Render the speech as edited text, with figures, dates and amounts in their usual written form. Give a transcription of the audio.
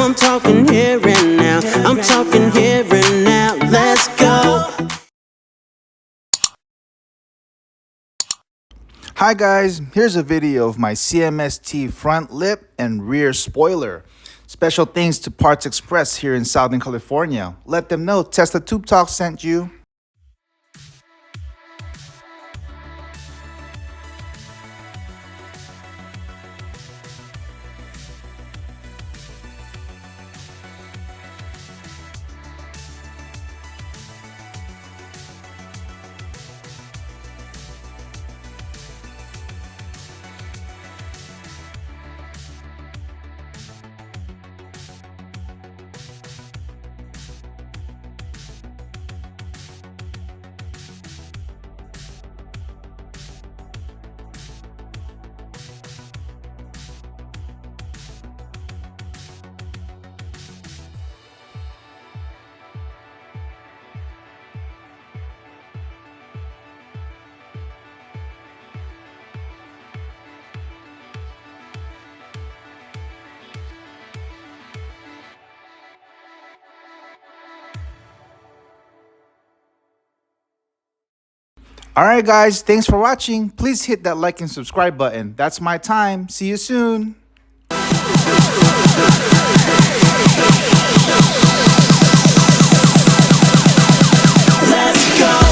I'm talking here and now. I'm talking here and now. Let's go. Hi guys, here's a video of my Cmst front lip and rear spoiler. Special thanks to 3xpress here in Southern California. Let them know Tesla Tube Talk sent you. Alright guys, thanks for watching. Please hit that like and subscribe button. That's my time. See you soon. Let's go.